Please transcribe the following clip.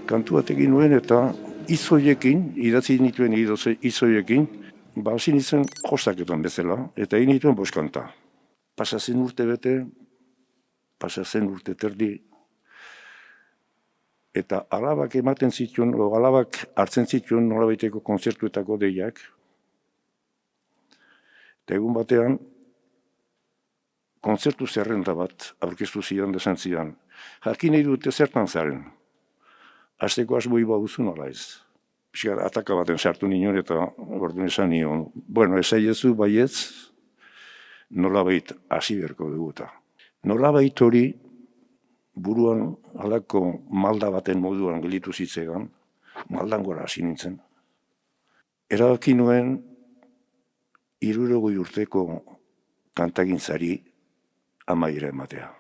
Kantu bat egin nuen eta izoiekin, idatzi nituen izoiekin, hasi nintzen jostaketan bezala, eta egin nituen 5 kanta. Pasa zen urte bete, pasa zen urte terdi, eta alabak ematen zituen, alabak hartzen zituen nolabaiteko kontzertuetako deiak. Eta egun batean, kontzertu zerrenda bat aurkeztu zidan desan zidan. Jakin nahi dute zertan zaren. Azteko asboi baduzu nola ez. Piskat ataka baten sartu nion eta orduan esan nion. Bueno, esaiezu baietz, nolabait hasi berko duguta. Nolabait hori buruan halako malda baten moduan gelitu zitzegan, maldan gora hasi nintzen. Erabaki nuen 60 urteko kantagintzari amaiera ematea.